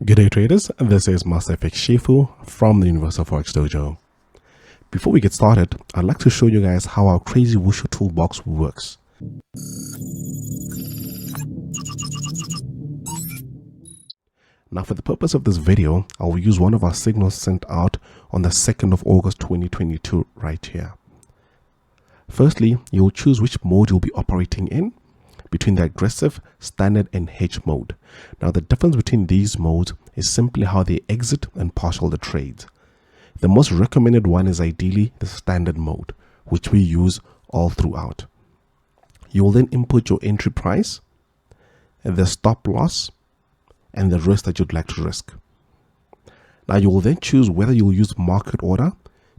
Good day traders, this is Master FX Shifu from the Universal Forex Dojo. Before we get started, I'd like to show you guys how our crazy wushu toolbox works. Now for the purpose of this video, I will use one of our signals sent out on the 2nd of August 2022 right here. Firstly, you will choose which mode you'll be operating in between the aggressive, standard and hedge mode. Now the difference between these modes is simply how they exit and partial the trades. The most recommended one is ideally the standard mode, which we use all throughout. You will then input your entry price, the stop loss, and the risk that you'd like to risk. Now you will then choose whether you'll use market order,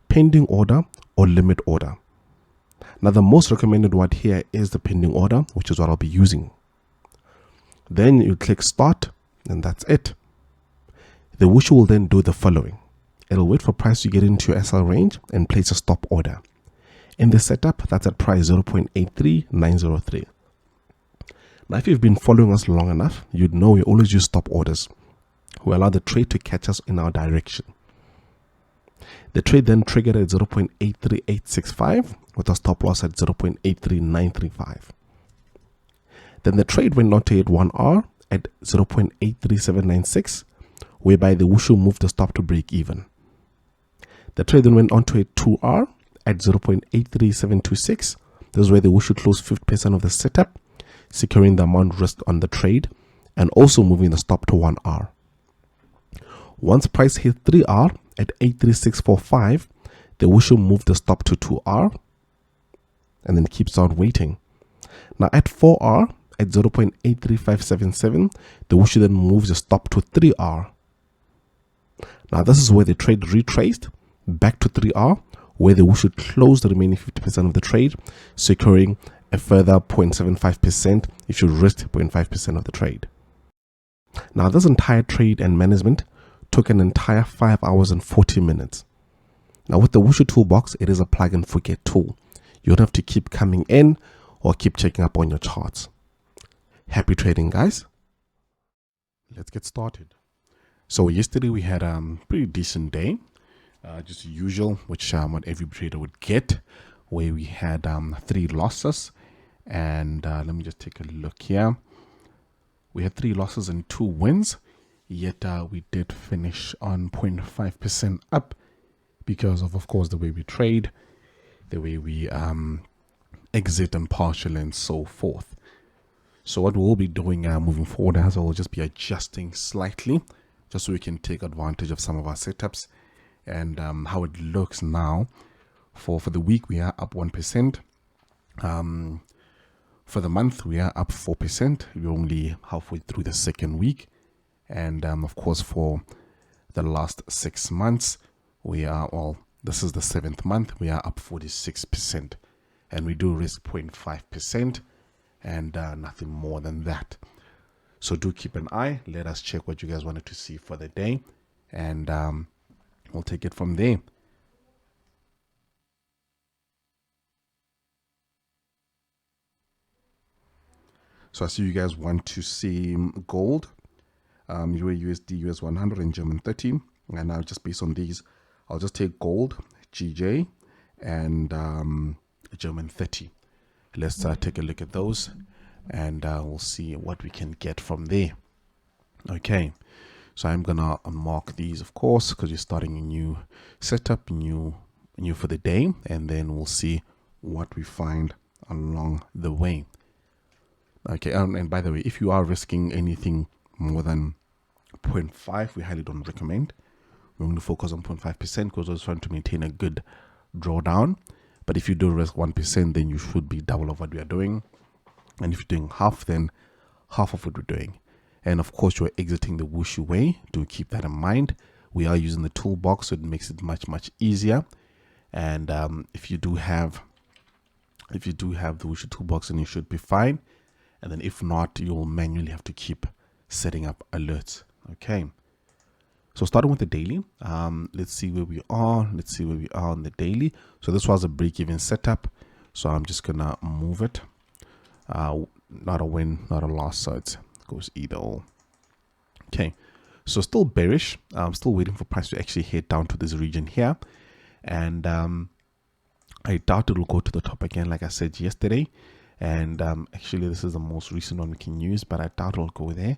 pending order, or limit order. Now the most recommended one here is the pending order, which is what I'll be using. Then you click start and that's it. The wushu will then do the following. It'll wait for price to get into your SL range and place a stop order. In the setup, that's at price 0.83903. Now if you've been following us long enough, you'd know we always use stop orders. We allow the trade to catch us in our direction. The trade then triggered at 0.83865 with a stop loss at 0.83935. Then the trade went on to hit 1R at 0.83796, whereby the wushu moved the stop to break even. The trade then went on to hit 2R at 0.83726. This is where the wushu closed 50% of the setup, securing the amount risked on the trade and also moving the stop to 1R. Once price hit 3R at 83645, the wushu moved the stop to 2R and then keeps on waiting. Now at 4R at 0.83577, the wushu then moves the stop to 3R. Now this is where the trade retraced back to 3R, where the wushu closed the remaining 50% of the trade, securing a further 0.75% if you risked 0.5% of the trade. Now this entire trade and management took an entire 5 hours and 40 minutes. Now with the wushu toolbox, it is a plug and forget tool. You don't have to keep coming in or keep checking up on your charts. Happy trading, guys. Let's get started. So yesterday we had a pretty decent day, just usual, which what every trader would get, where we had 3 losses. And let me just take a look here. We had 3 losses and 2 wins. Yet we did finish on 0.5% up because of course, the way we trade, the way we exit and partial and so forth. So what we'll be doing moving forward as we'll just be adjusting slightly just so we can take advantage of some of our setups and how it looks now. For the week, we are up 1%. For the month, we are up 4%. We're only halfway through the second week. And of course, for the last 6 months, we are, well, this is the 7th month, we are up 46%. And we do risk 0.5% and nothing more than that. So do keep an eye. Let us check what you guys wanted to see for the day. And we'll take it from there. So I see you guys want to see gold. USD, US 100 and German 30. And now just based on these, I'll just take gold, GJ, and German 30. Let's take a look at those and we'll see what we can get from there. Okay, so I'm gonna unmark these, of course, because we're starting a new setup, new for the day, and then we'll see what we find along the way. Okay, and by the way, if you are risking anything more than 0.5, we highly don't recommend. We're going to focus on 0.5% because we're trying to maintain a good drawdown. But if you do risk 1%, then you should be double of what we are doing. And if you're doing half, then half of what we're doing. And of course, you're exiting the wushu way. Do keep that in mind. We are using the toolbox, so it makes it much easier. And if you do have the wushu toolbox, then you should be fine. And then if not, you'll manually have to keep setting up alerts. Okay, so starting with the daily, let's see where we are. Let's see where we are on the daily. So this was a break-even setup, so I'm just gonna move it. Not a win, not a loss, so it goes either or. Okay, So still bearish. I'm still waiting for price to actually head down to this region here. And I doubt it will go to the top again, like I said yesterday. And actually, this is the most recent one we can use, but I doubt it'll go there.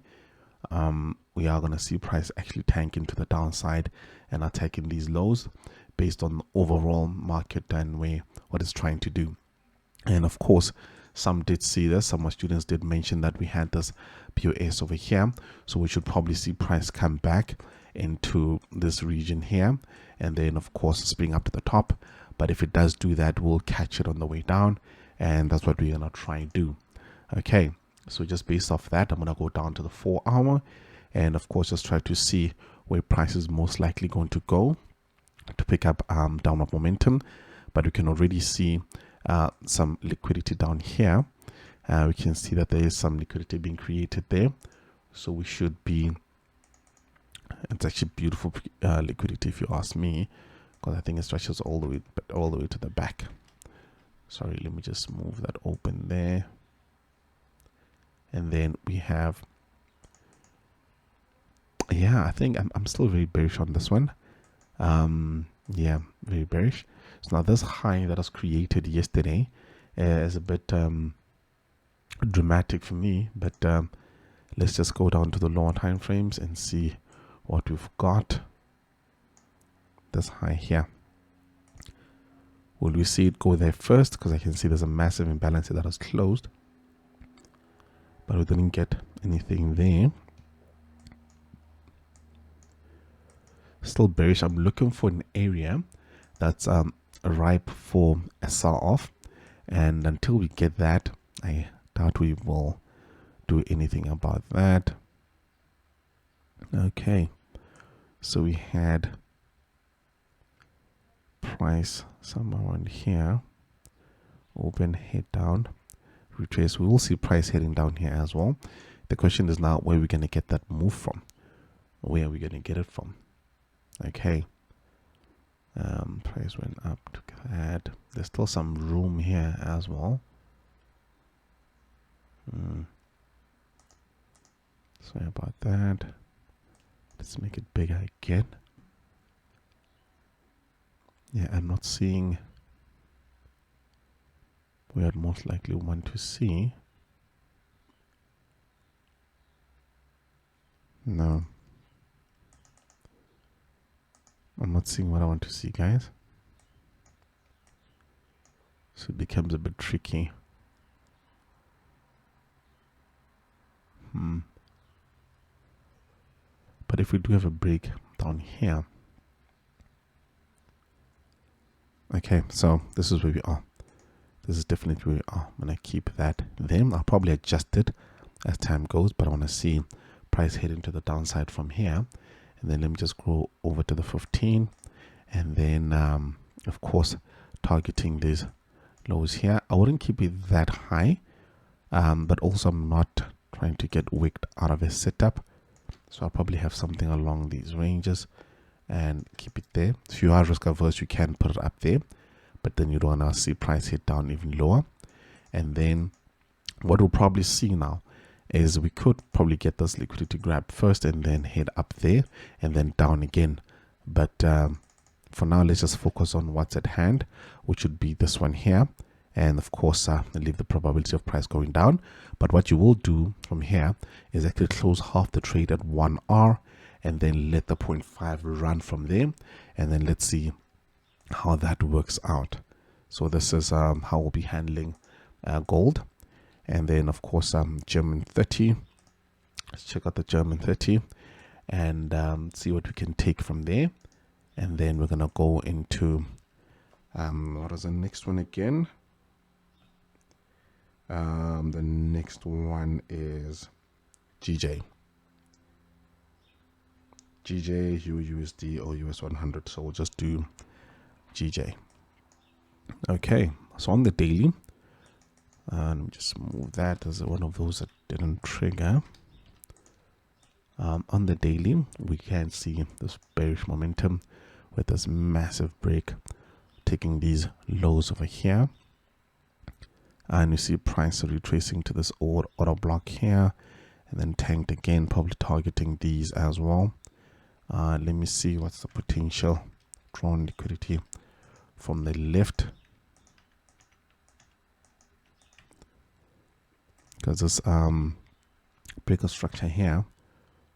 We are going to see price actually tank into the downside and attacking these lows based on the overall market and what it's trying to do. And of course, some did see this. Some of my students did mention that we had this POS over here. So we should probably see price come back into this region here. And then, of course, spring up to the top. But if it does do that, we'll catch it on the way down. And that's what we're going to try and do. Okay, so just based off that, I'm going to go down to the 4 hour. And, of course, just try to see where price is most likely going to go to pick up downward momentum. But we can already see some liquidity down here. We can see that there is some liquidity being created there. So we should be, it's actually beautiful liquidity if you ask me, because I think it stretches all the way to the back. Sorry, let me just move that open there. And then we have, yeah, I think I'm still very bearish on this one. Yeah, very bearish. So now this high that was created yesterday is a bit dramatic for me, but let's just go down to the lower time frames and see what we've got. This high here. Will we see it go there first? Because I can see there's a massive imbalance that was closed, but we didn't get anything there. Still bearish. I'm looking for an area that's ripe for a sell-off, and until we get that, I doubt we will do anything about that. Okay, so we had price somewhere around here, open, head down, retrace. We will see price heading down here as well. The question is now where we're going to get that move from. Where are we going to get it from? Okay, price went up to that. There's still some room here as well. Sorry about that. Let's make it bigger again. Yeah, I'm not seeing where I'd most likely want to see. No, I'm not seeing what I want to see, guys. So it becomes a bit tricky. But if we do have a break down here. Okay, so this is where we are. This is definitely where we are. I'm going to keep that there. I'll probably adjust it as time goes, but I want to see price heading to the downside from here. And then let me just go over to the 15. And then, of course, targeting these lows here. I wouldn't keep it that high, but also I'm not trying to get wicked out of a setup. So I'll probably have something along these ranges and keep it there. If you are risk averse, you can put it up there, but then you don't want to see price hit down even lower. And then what we'll probably see now is we could probably get this liquidity grab first and then head up there and then down again. But for now, let's just focus on what's at hand, which would be this one here. And of course, leave the probability of price going down. But what you will do from here is actually close half the trade at 1R and then let the 0.5 run from there. And then let's see how that works out. So this is how we'll be handling gold. And then, of course, German 30. Let's check out the German 30 and see what we can take from there. And then we're going to go into, what is the next one again? The next one is GJ, USD or US 100. So we'll just do GJ. Okay, so on the daily, let me just move that as one of those that didn't trigger. On the daily, we can see this bearish momentum with this massive break taking these lows over here. And you see price retracing to this order block here and then tanked again, probably targeting these as well. Let me see what's the potential drawn liquidity from the left, because this breaker structure here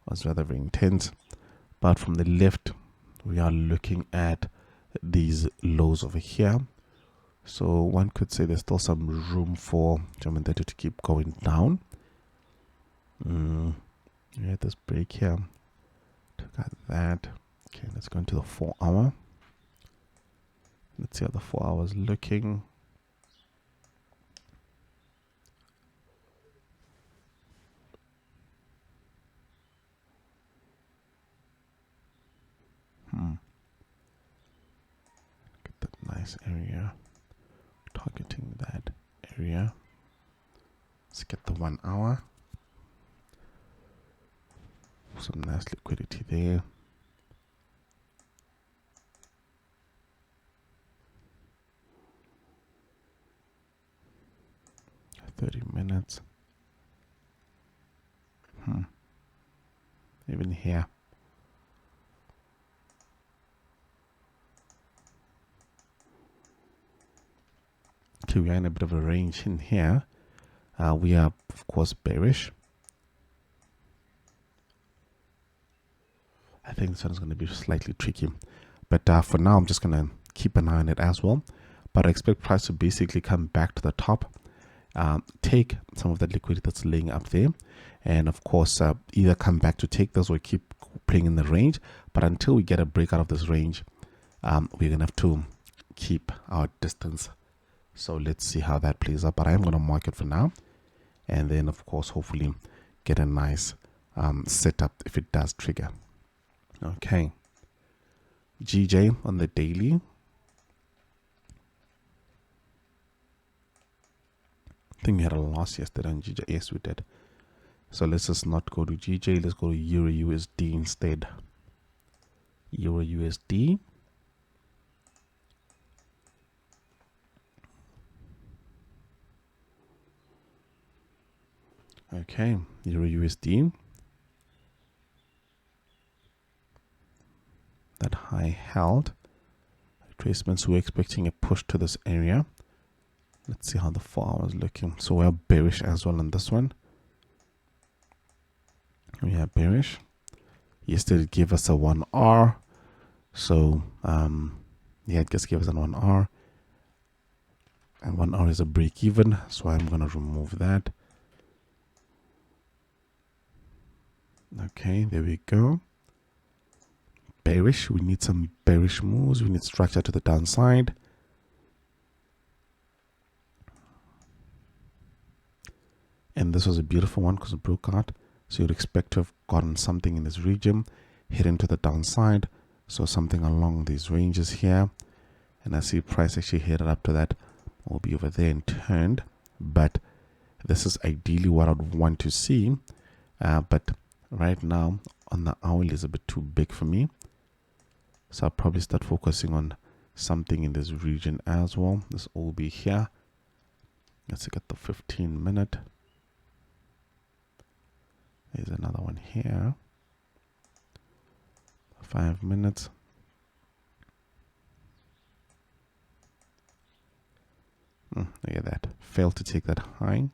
was rather very intense. But from the left, we are looking at these lows over here. So one could say there's still some room for German data to keep going down. Yeah, this break here. Took out that. Okay, let's go into the 4 hour. Let's see how the 4 hours looking. Get that nice area. Targeting that area. Let's get the 1 hour. Some nice liquidity there. $30. Even here. Okay, we are in a bit of a range in here. We are, of course, bearish. I think this one is going to be slightly tricky. But for now, I'm just going to keep an eye on it as well. But I expect price to basically come back to the top. Take some of that liquidity that's laying up there. And of course, either come back to take this or keep playing in the range. But until we get a break out of this range, we're going to have to keep our distance. So let's see how that plays out. But I am going to mark it for now. And then, of course, hopefully get a nice setup if it does trigger. Okay. GJ on the daily. I think we had a loss yesterday on GJ. Yes, we did. So let's just not go to GJ. Let's go to Euro USD instead. Euro USD. Okay, Euro USD. That high held. Retracements, we're expecting a push to this area. Let's see how the 4 hours looking. So we're bearish as well on this one. We are bearish. Yesterday it gave us a 1R. So yeah, it just gave us a 1R. And 1R is a break even. So I'm going to remove that. Okay, there we go. Bearish. We need some bearish moves. We need structure to the downside. And this was a beautiful one because it broke out. So you'd expect to have gotten something in this region, hit into the downside. So something along these ranges here. And I see price actually headed up to that. Will be over there and turned. But this is ideally what I'd want to see. But right now on the hourly is a bit too big for me. So I'll probably start focusing on something in this region as well. This will be here. Let's look at the 15-minute. There's another one here. 5 minutes. Look at that. Failed to take that high.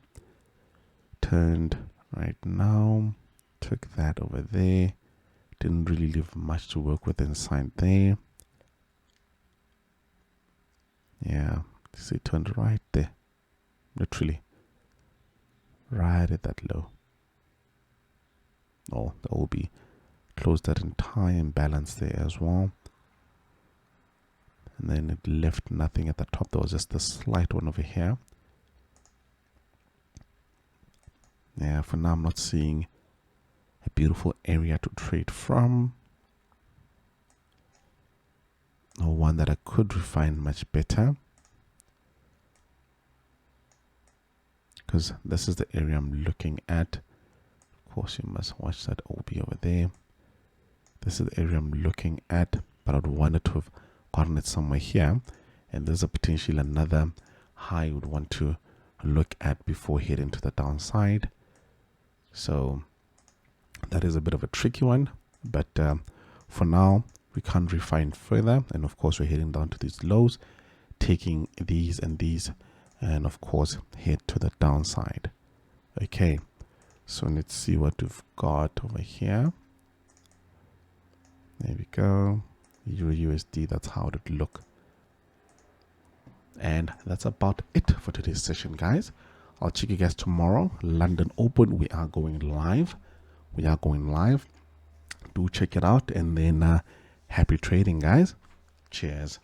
Turned right now. Took that over there. Didn't really leave much to work with inside there. Yeah. See, it turned right there. Literally. Right at that low. Oh, the OB closed that entire imbalance there as well. And then it left nothing at the top. There was just a slight one over here. Yeah, for now I'm not seeing a beautiful area to trade from. Or one that I could refine much better. Because this is the area I'm looking at. Of course, you must watch that OB over there. This is the area I'm looking at. But I'd wanted to have gotten it somewhere here. And there's a potentially another high you would want to look at before heading to the downside. So that is a bit of a tricky one, but For now, we can't refine further, and of course we're heading down to these lows, taking these and these, and of course head to the downside. Okay, so let's see what we've got over here. There we go. Euro USD, that's how it would look. And that's about it for today's session, guys. I'll check you guys tomorrow. London Open, we are going live. Do check it out, and then happy trading, guys. Cheers.